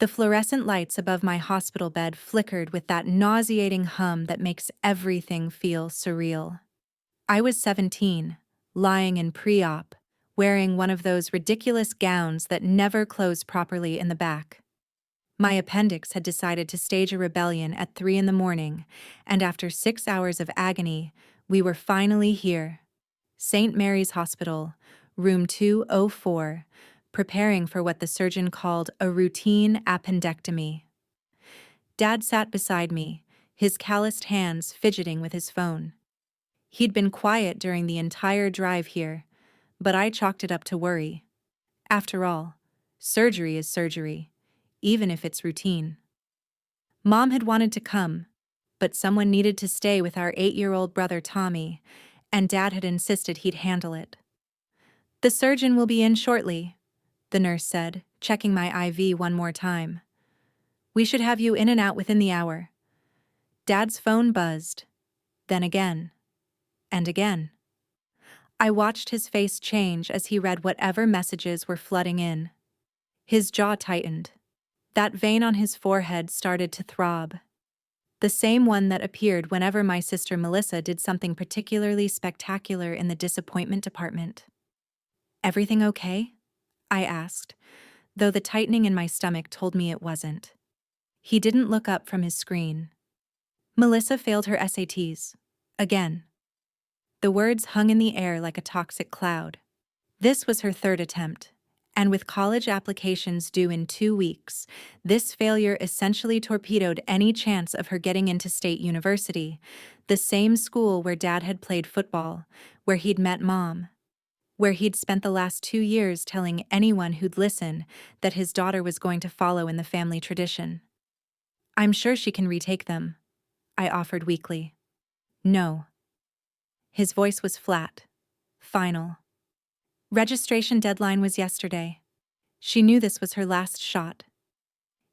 The fluorescent lights above my hospital bed flickered with that nauseating hum that makes everything feel surreal. I was 17, lying in pre-op, wearing one of those ridiculous gowns that never close properly in the back. My appendix had decided to stage a rebellion at 3 in the morning, and after 6 hours of agony, we were finally here. St. Mary's Hospital, room 204, preparing for what the surgeon called a routine appendectomy. Dad sat beside me, his calloused hands fidgeting with his phone. He'd been quiet during the entire drive here, but I chalked it up to worry. After all, surgery is surgery, even if it's routine. Mom had wanted to come, but someone needed to stay with our 8-year-old brother Tommy, and Dad had insisted he'd handle it. "The surgeon will be in shortly," the nurse said, checking my IV one more time. "We should have you in and out within the hour." Dad's phone buzzed, then again, and again. I watched his face change as he read whatever messages were flooding in. His jaw tightened. That vein on his forehead started to throb. The same one that appeared whenever my sister Melissa did something particularly spectacular in the disappointment department. "Everything okay?" I asked, though the tightening in my stomach told me it wasn't. He didn't look up from his screen. "Melissa failed her SATs. Again." The words hung in the air like a toxic cloud. This was her third attempt, and with college applications due in 2 weeks, this failure essentially torpedoed any chance of her getting into state university, the same school where Dad had played football, where he'd met Mom, where he'd spent the last 2 years telling anyone who'd listen that his daughter was going to follow in the family tradition. "I'm sure she can retake them," I offered weakly. "No." His voice was flat, final. Registration deadline was yesterday. She knew this was her last shot.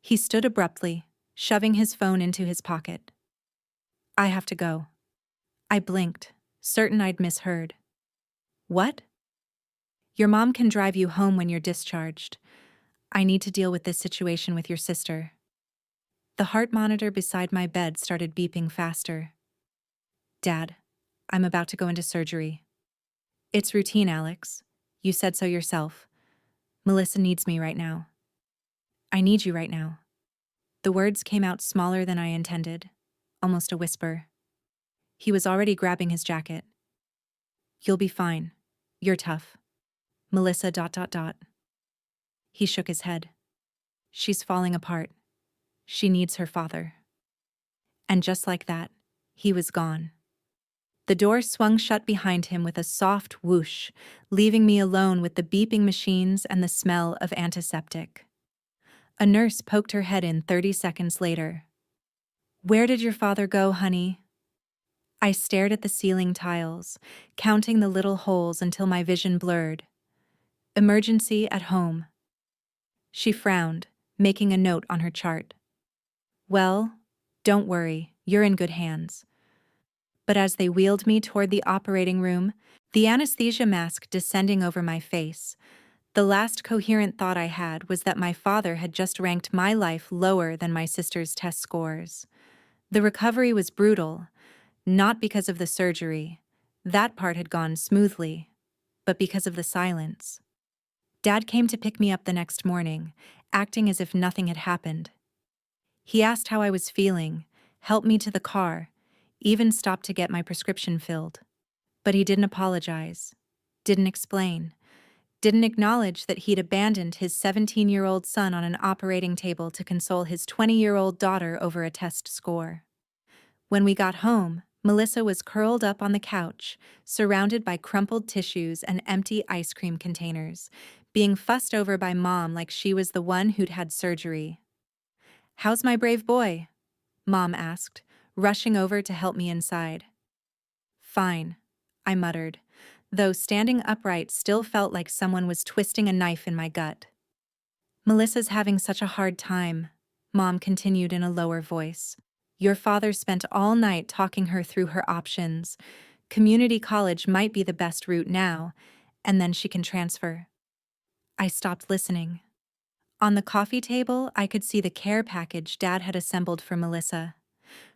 He stood abruptly, shoving his phone into his pocket. "I have to go." I blinked, certain I'd misheard. "What?" "Your mom can drive you home when you're discharged. I need to deal with this situation with your sister." The heart monitor beside my bed started beeping faster. "Dad, I'm about to go into surgery." "It's routine, Alex. You said so yourself. Melissa needs me right now." "I need you right now." The words came out smaller than I intended, almost a whisper. He was already grabbing his jacket. "You'll be fine. You're tough. Melissa ... He shook his head. "She's falling apart. She needs her father." And just like that, he was gone. The door swung shut behind him with a soft whoosh, leaving me alone with the beeping machines and the smell of antiseptic. A nurse poked her head in 30 seconds later. "Where did your father go, honey?" I stared at the ceiling tiles, counting the little holes until my vision blurred. "Emergency at home." She frowned, making a note on her chart. "Well, don't worry, you're in good hands." But as they wheeled me toward the operating room, the anesthesia mask descending over my face, the last coherent thought I had was that my father had just ranked my life lower than my sister's test scores. The recovery was brutal, not because of the surgery. That part had gone smoothly, but because of the silence. Dad came to pick me up the next morning, acting as if nothing had happened. He asked how I was feeling, helped me to the car, even stopped to get my prescription filled. But he didn't apologize, didn't explain, didn't acknowledge that he'd abandoned his 17-year-old son on an operating table to console his 20-year-old daughter over a test score. When we got home, Melissa was curled up on the couch, surrounded by crumpled tissues and empty ice cream containers, being fussed over by Mom like she was the one who'd had surgery. "How's my brave boy?" Mom asked, rushing over to help me inside. "Fine," I muttered, though standing upright still felt like someone was twisting a knife in my gut. "Melissa's having such a hard time," Mom continued in a lower voice. "Your father spent all night talking her through her options. Community college might be the best route now, and then she can transfer." I stopped listening. On the coffee table, I could see the care package Dad had assembled for Melissa.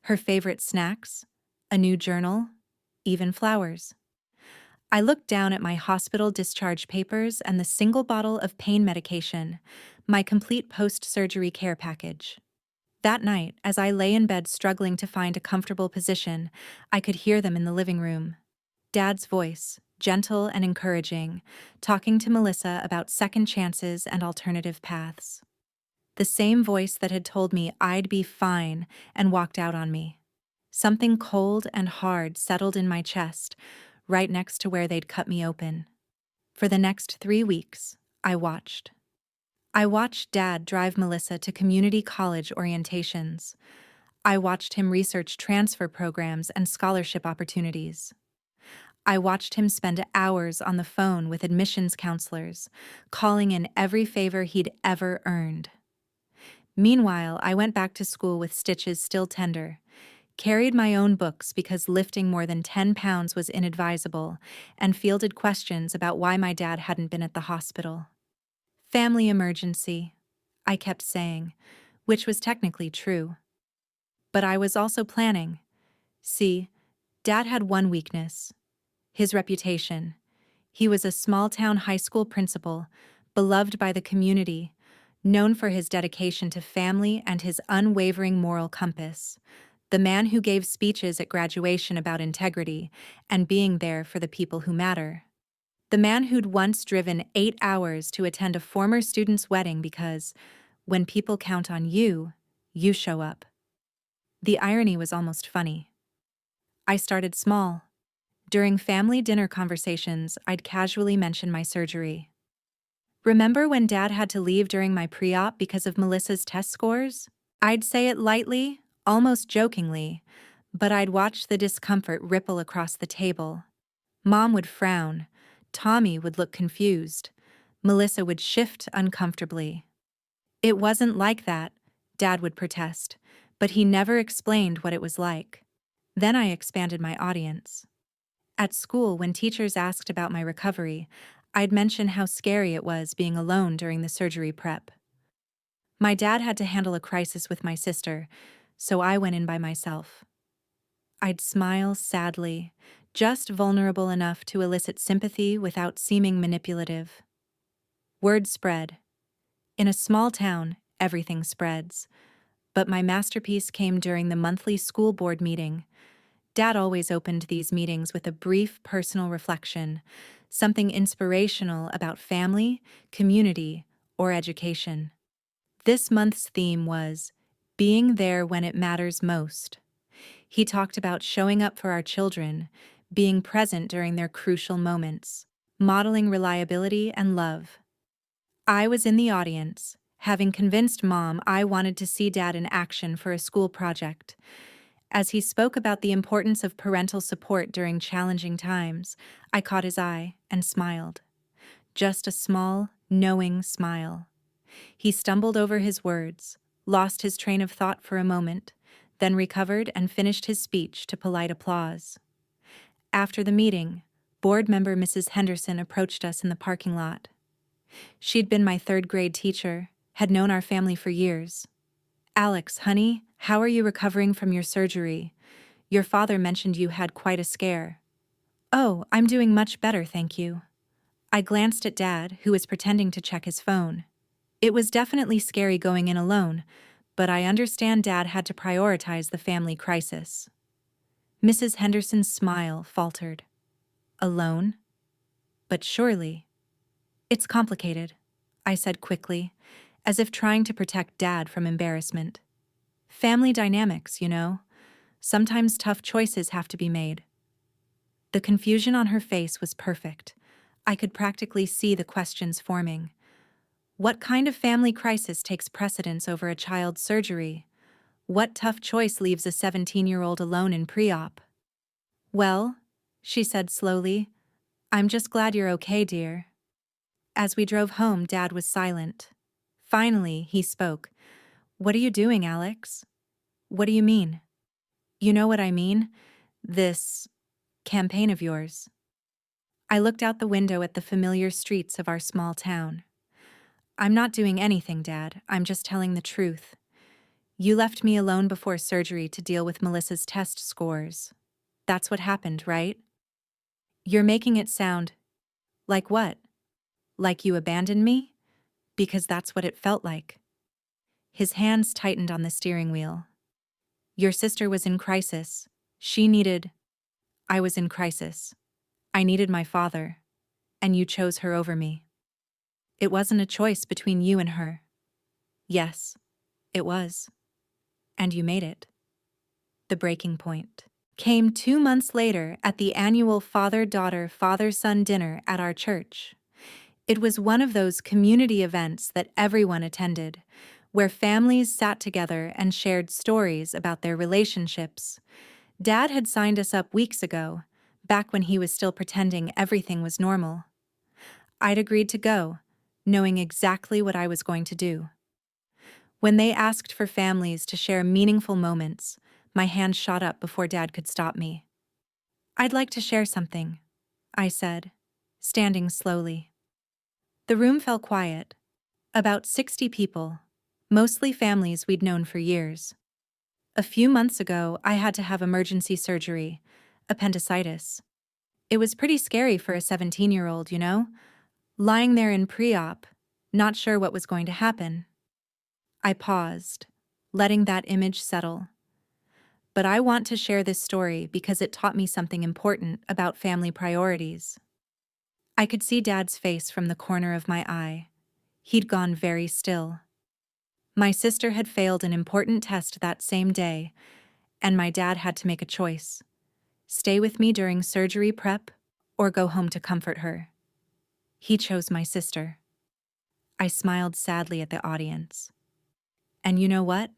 Her favorite snacks, a new journal, even flowers. I looked down at my hospital discharge papers and the single bottle of pain medication, my complete post-surgery care package. That night, as I lay in bed struggling to find a comfortable position, I could hear them in the living room. Dad's voice, gentle and encouraging, talking to Melissa about second chances and alternative paths. The same voice that had told me I'd be fine and walked out on me. Something cold and hard settled in my chest, right next to where they'd cut me open. For the next 3 weeks, I watched. I watched Dad drive Melissa to community college orientations. I watched him research transfer programs and scholarship opportunities. I watched him spend hours on the phone with admissions counselors, calling in every favor he'd ever earned. Meanwhile, I went back to school with stitches still tender, carried my own books because lifting more than 10 pounds was inadvisable, and fielded questions about why my dad hadn't been at the hospital. Family emergency, I kept saying, which was technically true. But I was also planning. See, Dad had one weakness: his reputation. He was a small-town high school principal, beloved by the community, known for his dedication to family and his unwavering moral compass. The man who gave speeches at graduation about integrity and being there for the people who matter. The man who'd once driven 8 hours to attend a former student's wedding because, when people count on you, you show up. The irony was almost funny. I started small. During family dinner conversations, I'd casually mention my surgery. Remember when Dad had to leave during my pre-op because of Melissa's test scores? I'd say it lightly, almost jokingly, but I'd watch the discomfort ripple across the table. Mom would frown. Tommy would look confused. Melissa would shift uncomfortably. It wasn't like that, Dad would protest, but he never explained what it was like. Then I expanded my audience. At school, when teachers asked about my recovery, I'd mention how scary it was being alone during the surgery prep. My dad had to handle a crisis with my sister, so I went in by myself. I'd smile sadly, just vulnerable enough to elicit sympathy without seeming manipulative. Word spread. In a small town, everything spreads. But my masterpiece came during the monthly school board meeting. Dad always opened these meetings with a brief personal reflection, something inspirational about family, community, or education. This month's theme was being there when it matters most. He talked about showing up for our children, being present during their crucial moments, modeling reliability and love. I was in the audience, having convinced Mom I wanted to see Dad in action for a school project. As he spoke about the importance of parental support during challenging times, I caught his eye and smiled. Just a small, knowing smile. He stumbled over his words, lost his train of thought for a moment, then recovered and finished his speech to polite applause. After the meeting, board member Mrs. Henderson approached us in the parking lot. She'd been my third-grade teacher, had known our family for years. "Alex, honey, how are you recovering from your surgery? Your father mentioned you had quite a scare." "Oh, I'm doing much better, thank you." I glanced at Dad, who was pretending to check his phone. It was definitely scary going in alone, but I understand Dad had to prioritize the family crisis. Mrs. Henderson's smile faltered. "Alone? But surely—" "It's complicated," I said quickly, as if trying to protect Dad from embarrassment. "Family dynamics, you know. Sometimes tough choices have to be made." The confusion on her face was perfect. I could practically see the questions forming. What kind of family crisis takes precedence over a child's surgery? What tough choice leaves a 17-year-old alone in pre-op? "Well," she said slowly, "I'm just glad you're okay, dear." As we drove home, Dad was silent. Finally, he spoke. "What are you doing, Alex?" "What do you mean?" "You know what I mean? This campaign of yours." I looked out the window at the familiar streets of our small town. I'm not doing anything, Dad. I'm just telling the truth. You left me alone before surgery to deal with Melissa's test scores. That's what happened, right? You're making it sound like what? Like you abandoned me? Because that's what it felt like. His hands tightened on the steering wheel. Your sister was in crisis. She needed. I was in crisis. I needed my father. And you chose her over me. It wasn't a choice between you and her. Yes, it was. And you made it. The breaking point came 2 months later at the annual father-daughter, father-son dinner at our church. It was one of those community events that everyone attended, where families sat together and shared stories about their relationships. Dad had signed us up weeks ago, back when he was still pretending everything was normal. I'd agreed to go, knowing exactly what I was going to do. When they asked for families to share meaningful moments, my hand shot up before Dad could stop me. I'd like to share something, I said, standing slowly. The room fell quiet. About 60 people, mostly families we'd known for years. A few months ago, I had to have emergency surgery, appendicitis. It was pretty scary for a 17-year-old, you know? Lying there in pre-op, not sure what was going to happen. I paused, letting that image settle. But I want to share this story because it taught me something important about family priorities. I could see Dad's face from the corner of my eye. He'd gone very still. My sister had failed an important test that same day, and my dad had to make a choice: stay with me during surgery prep or go home to comfort her. He chose my sister. I smiled sadly at the audience. And you know what?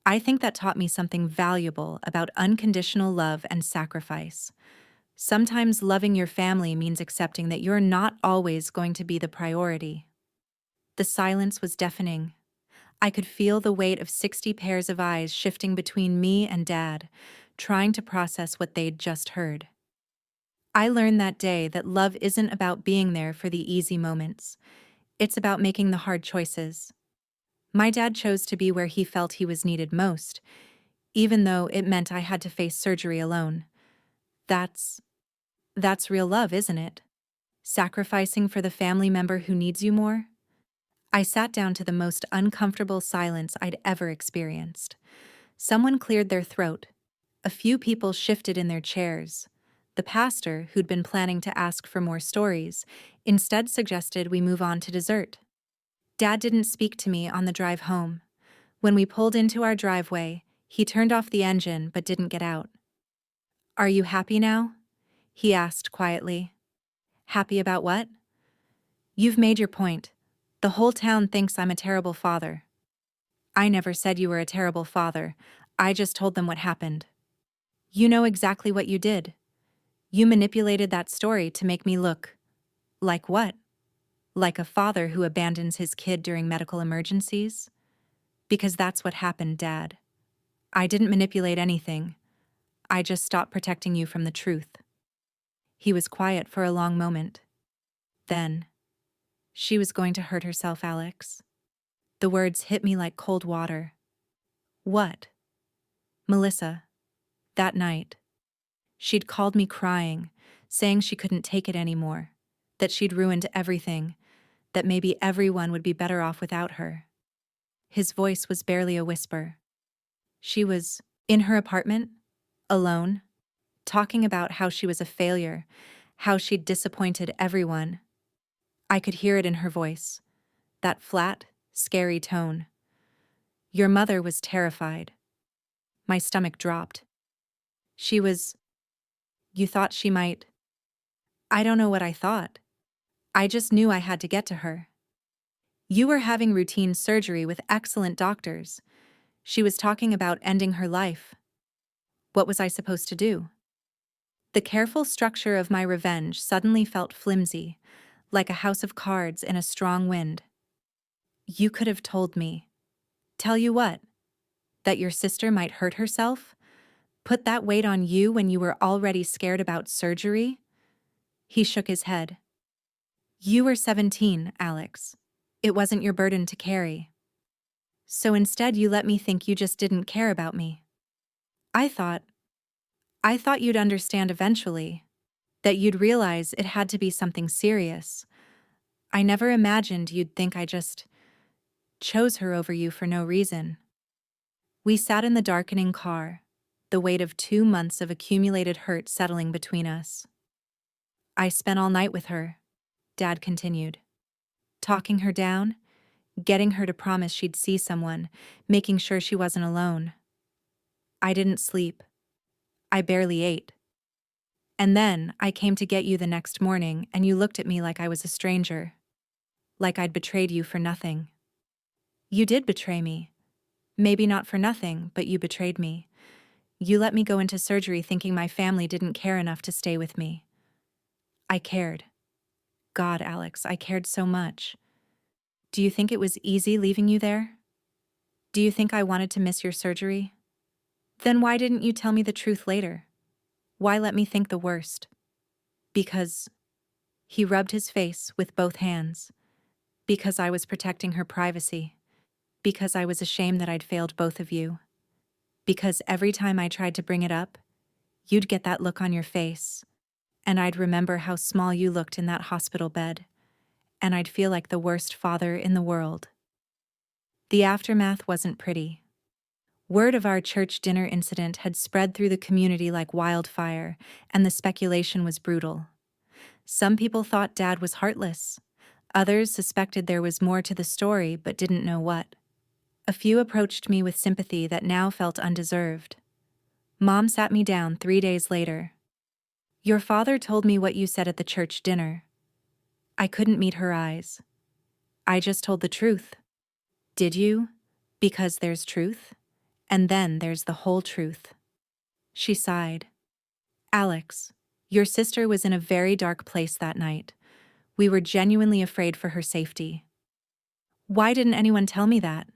I think that taught me something valuable about unconditional love and sacrifice. Sometimes loving your family means accepting that you're not always going to be the priority. The silence was deafening. I could feel the weight of 60 pairs of eyes shifting between me and Dad, trying to process what they'd just heard. I learned that day that love isn't about being there for the easy moments. It's about making the hard choices. My dad chose to be where he felt he was needed most, even though it meant I had to face surgery alone. That's real love, isn't it? Sacrificing for the family member who needs you more? I sat down to the most uncomfortable silence I'd ever experienced. Someone cleared their throat. A few people shifted in their chairs. The pastor, who'd been planning to ask for more stories, instead suggested we move on to dessert. Dad didn't speak to me on the drive home. When we pulled into our driveway, he turned off the engine but didn't get out. "Are you happy now?" he asked quietly. "Happy about what?" "You've made your point. The whole town thinks I'm a terrible father." "I never said you were a terrible father. I just told them what happened." "You know exactly what you did. You manipulated that story to make me look like what? Like a father who abandons his kid during medical emergencies? Because that's what happened, Dad. I didn't manipulate anything. I just stopped protecting you from the truth." He was quiet for a long moment. Then, "She was going to hurt herself, Alex." The words hit me like cold water. "What?" "Melissa. That night. She'd called me crying, saying she couldn't take it anymore, that she'd ruined everything, that maybe everyone would be better off without her." His voice was barely a whisper. "She was in her apartment, alone, talking about how she was a failure, how she'd disappointed everyone." I could hear it in her voice, that flat, scary tone. "Your mother was terrified." My stomach dropped. "She was. You thought she might." "I don't know what I thought. I just knew I had to get to her." "You were having routine surgery with excellent doctors. She was talking about ending her life. What was I supposed to do?" The careful structure of my revenge suddenly felt flimsy, like a house of cards in a strong wind. "You could have told me." "Tell you what? That your sister might hurt herself? Put that weight on you when you were already scared about surgery?" He shook his head. "You were 17, Alex. It wasn't your burden to carry. So instead you let me think you just didn't care about me. I thought, I thought you'd understand eventually, that you'd realize it had to be something serious. I never imagined you'd think I just chose her over you for no reason. We sat in the darkening car, the weight of 2 months of accumulated hurt settling between us. I spent all night with her, Dad continued. Talking her down, getting her to promise she'd see someone, making sure she wasn't alone. I didn't sleep. I barely ate. And then I came to get you the next morning and you looked at me like I was a stranger. Like I'd betrayed you for nothing. You did betray me. Maybe not for nothing, but you betrayed me. You let me go into surgery thinking my family didn't care enough to stay with me. I cared. God, Alex, I cared so much. Do you think it was easy leaving you there? Do you think I wanted to miss your surgery? Then why didn't you tell me the truth later? Why let me think the worst? Because he rubbed his face with both hands. Because I was protecting her privacy. Because I was ashamed that I'd failed both of you. Because every time I tried to bring it up, you'd get that look on your face, and I'd remember how small you looked in that hospital bed, and I'd feel like the worst father in the world. The aftermath wasn't pretty. Word of our church dinner incident had spread through the community like wildfire, and the speculation was brutal. Some people thought Dad was heartless. Others suspected there was more to the story but didn't know what. A few approached me with sympathy that now felt undeserved. Mom sat me down 3 days later. Your father told me what you said at the church dinner. I couldn't meet her eyes. I just told the truth. Did you? Because there's truth, and then there's the whole truth. She sighed. Alex, your sister was in a very dark place that night. We were genuinely afraid for her safety. Why didn't anyone tell me that?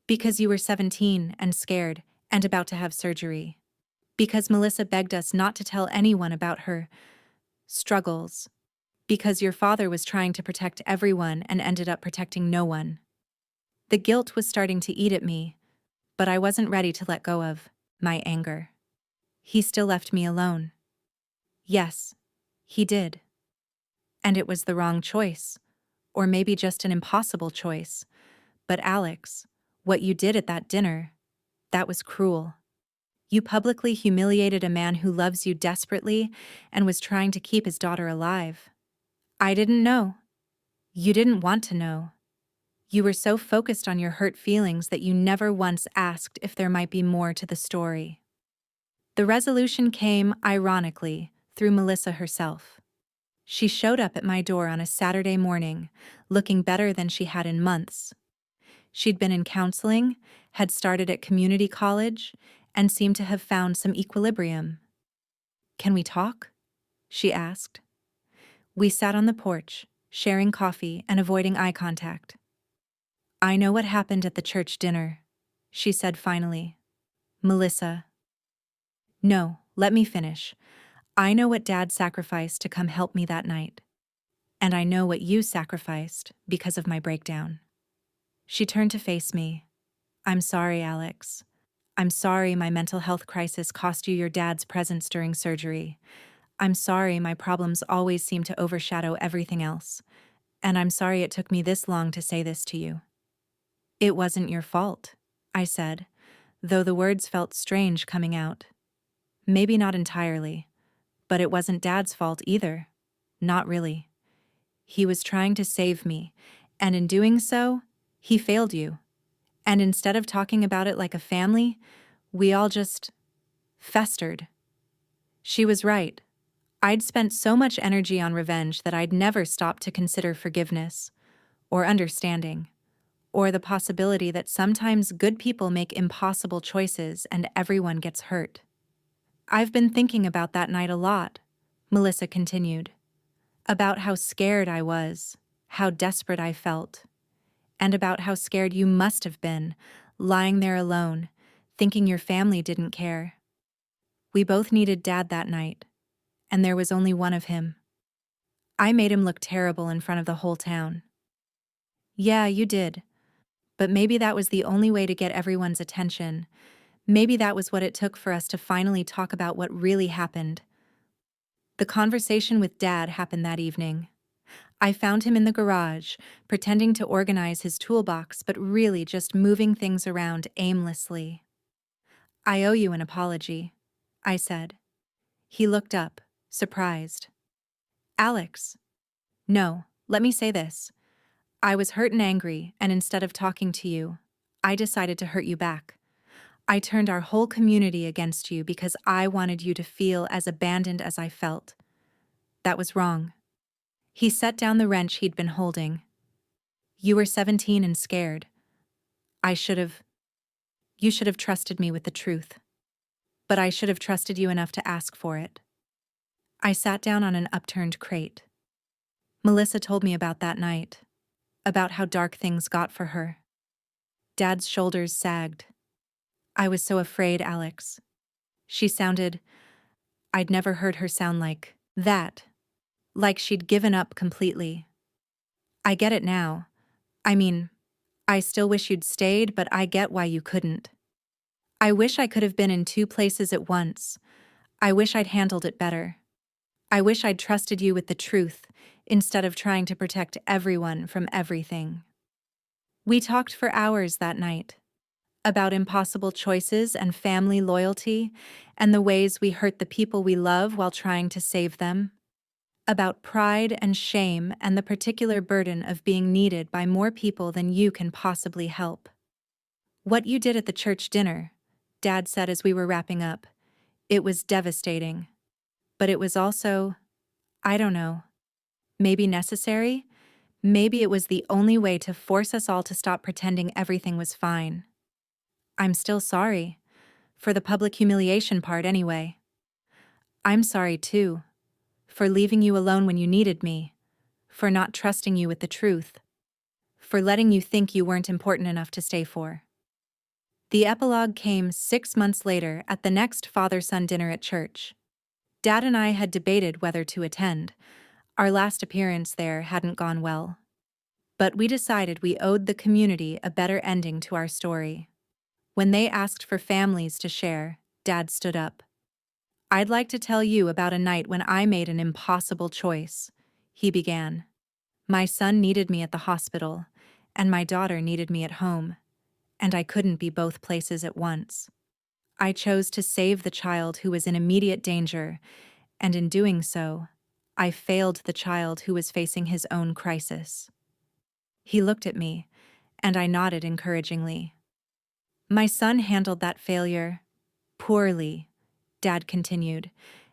Because you were 17 and scared and about to have surgery. Because Melissa begged us not to tell anyone about her struggles. Because your father was trying to protect everyone and ended up protecting no one. The guilt was starting to eat at me, but I wasn't ready to let go of my anger. He still left me alone. Yes, he did. And it was the wrong choice, or maybe just an impossible choice. But Alex, what you did at that dinner, that was cruel. You publicly humiliated a man who loves you desperately and was trying to keep his daughter alive. I didn't know. You didn't want to know. You were so focused on your hurt feelings that you never once asked if there might be more to the story. The resolution came, ironically, through Melissa herself. She showed up at my door on a Saturday morning, looking better than she had in months. She'd been in counseling, had started at community college, and seemed to have found some equilibrium. Can we talk? She asked. We sat on the porch, sharing coffee and avoiding eye contact. I know what happened at the church dinner, she said finally. Melissa. No, let me finish. I know what Dad sacrificed to come help me that night. And I know what you sacrificed because of my breakdown. She turned to face me. I'm sorry, Alex. I'm sorry my mental health crisis cost you your dad's presence during surgery. I'm sorry my problems always seem to overshadow everything else. And I'm sorry it took me this long to say this to you. It wasn't your fault, I said, though the words felt strange coming out. Maybe not entirely, but it wasn't Dad's fault either. Not really. He was trying to save me, and in doing so, he failed you. And instead of talking about it like a family, we all just festered. She was right. I'd spent so much energy on revenge that I'd never stopped to consider forgiveness, or understanding, or the possibility that sometimes good people make impossible choices and everyone gets hurt. I've been thinking about that night a lot, Melissa continued. About how scared I was, how desperate I felt, and about how scared you must have been, lying there alone, thinking your family didn't care. We both needed Dad that night, and there was only one of him. I made him look terrible in front of the whole town. Yeah, you did. But maybe that was the only way to get everyone's attention. Maybe that was what it took for us to finally talk about what really happened. The conversation with Dad happened that evening. I found him in the garage, pretending to organize his toolbox but really just moving things around aimlessly. I owe you an apology, I said. He looked up, surprised. Alex. No, let me say this. I was hurt and angry, and instead of talking to you, I decided to hurt you back. I turned our whole community against you because I wanted you to feel as abandoned as I felt. That was wrong. He set down the wrench he'd been holding. You were 17 and scared. I should have. You should have trusted me with the truth. But I should have trusted you enough to ask for it. I sat down on an upturned crate. Melissa told me about that night, about how dark things got for her. Dad's shoulders sagged. I was so afraid, Alex. She sounded. I'd never heard her sound like that. Like she'd given up completely. I get it now. I mean, I still wish you'd stayed, but I get why you couldn't. I wish I could have been in two places at once. I wish I'd handled it better. I wish I'd trusted you with the truth instead of trying to protect everyone from everything. We talked for hours that night about impossible choices and family loyalty and the ways we hurt the people we love while trying to save them. About pride and shame and the particular burden of being needed by more people than you can possibly help. What you did at the church dinner, Dad said as we were wrapping up, it was devastating. But it was also, I don't know, maybe necessary? Maybe it was the only way to force us all to stop pretending everything was fine. I'm still sorry. For the public humiliation part anyway. I'm sorry too. For leaving you alone when you needed me. For not trusting you with the truth. For letting you think you weren't important enough to stay for. The epilogue came 6 months later at the next father-son dinner at church. Dad and I had debated whether to attend. Our last appearance there hadn't gone well. But we decided we owed the community a better ending to our story. When they asked for families to share, Dad stood up. I'd like to tell you about a night when I made an impossible choice, he began. My son needed me at the hospital, and my daughter needed me at home, and I couldn't be both places at once. I chose to save the child who was in immediate danger, and in doing so, I failed the child who was facing his own crisis. He looked at me, and I nodded encouragingly. My son handled that failure poorly, Dad continued,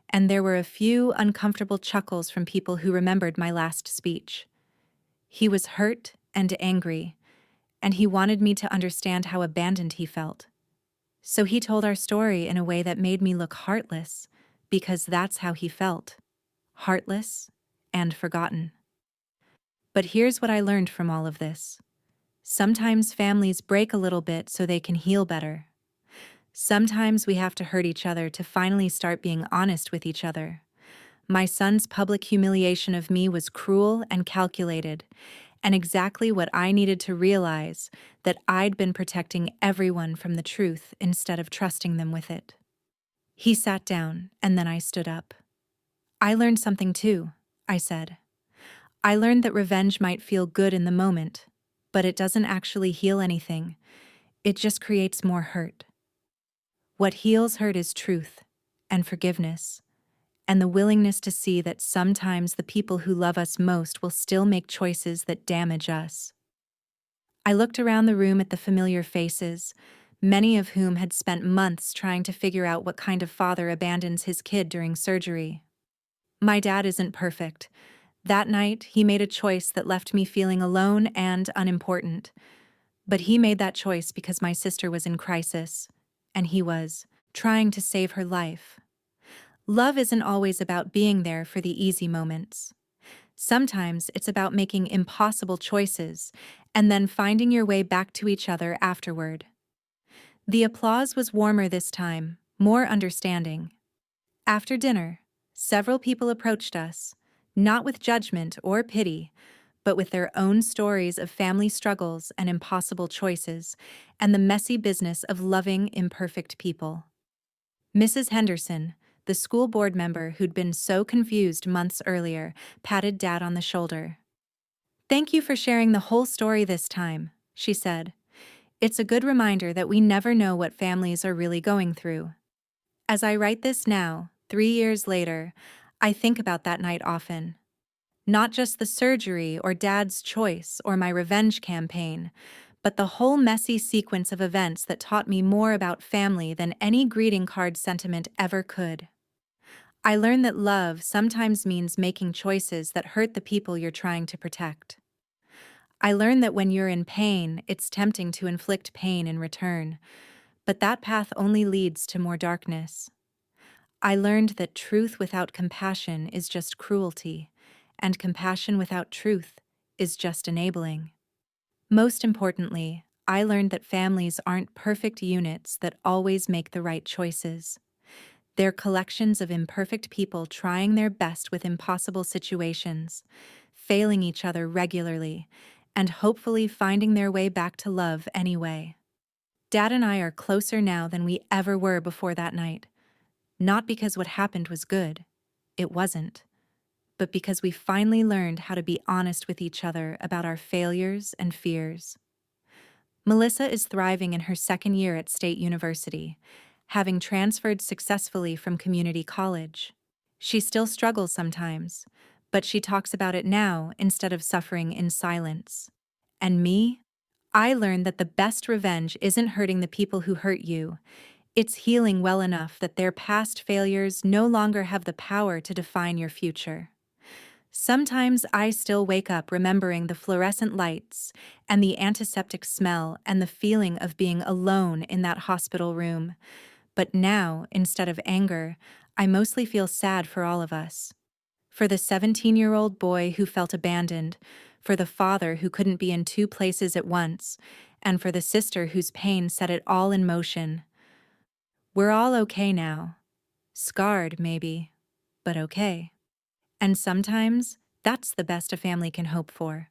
and there were a few uncomfortable chuckles from people who remembered my last speech. He was hurt and angry, and he wanted me to understand how abandoned he felt. So he told our story in a way that made me look heartless, because that's how he felt. Heartless and forgotten. But here's what I learned from all of this. Sometimes families break a little bit so they can heal better. Sometimes we have to hurt each other to finally start being honest with each other. My son's public humiliation of me was cruel and calculated, and exactly what I needed to realize that I'd been protecting everyone from the truth instead of trusting them with it. He sat down, and then I stood up. I learned something too, I said. I learned that revenge might feel good in the moment, but it doesn't actually heal anything. It just creates more hurt. What heals hurt is truth and forgiveness, and the willingness to see that sometimes the people who love us most will still make choices that damage us. I looked around the room at the familiar faces, many of whom had spent months trying to figure out what kind of father abandons his kid during surgery. My dad isn't perfect. That night, he made a choice that left me feeling alone and unimportant. But he made that choice because my sister was in crisis, and he was trying to save her life. Love isn't always about being there for the easy moments. Sometimes it's about making impossible choices and then finding your way back to each other afterward. The applause was warmer this time, more understanding. After dinner, several people approached us, not with judgment or pity, but with their own stories of family struggles and impossible choices, and the messy business of loving imperfect people. Mrs. Henderson, the school board member who'd been so confused months earlier, patted Dad on the shoulder. "Thank you for sharing the whole story this time," she said. "It's a good reminder that we never know what families are really going through." As I write this now, 3 years later, I think about that night often. Not just the surgery or Dad's choice or my revenge campaign, but the whole messy sequence of events that taught me more about family than any greeting card sentiment ever could. I learned that love sometimes means making choices that hurt the people you're trying to protect. I learned that when you're in pain, it's tempting to inflict pain in return, but that path only leads to more darkness. I learned that truth without compassion is just cruelty, and compassion without truth is just enabling. Most importantly, I learned that families aren't perfect units that always make the right choices. They're collections of imperfect people trying their best with impossible situations, failing each other regularly, and hopefully finding their way back to love anyway. Dad and I are closer now than we ever were before that night. Not because what happened was good. It wasn't. But because we finally learned how to be honest with each other about our failures and fears. Melissa is thriving in her second year at State University, having transferred successfully from community college. She still struggles sometimes, but she talks about it now instead of suffering in silence. And me? I learned that the best revenge isn't hurting the people who hurt you. It's healing well enough that their past failures no longer have the power to define your future. Sometimes I still wake up remembering the fluorescent lights and the antiseptic smell and the feeling of being alone in that hospital room. But now, instead of anger, I mostly feel sad for all of us. For the 17-year-old boy who felt abandoned, for the father who couldn't be in two places at once, and for the sister whose pain set it all in motion. We're all okay now. Scarred, maybe, but okay. And sometimes, that's the best a family can hope for.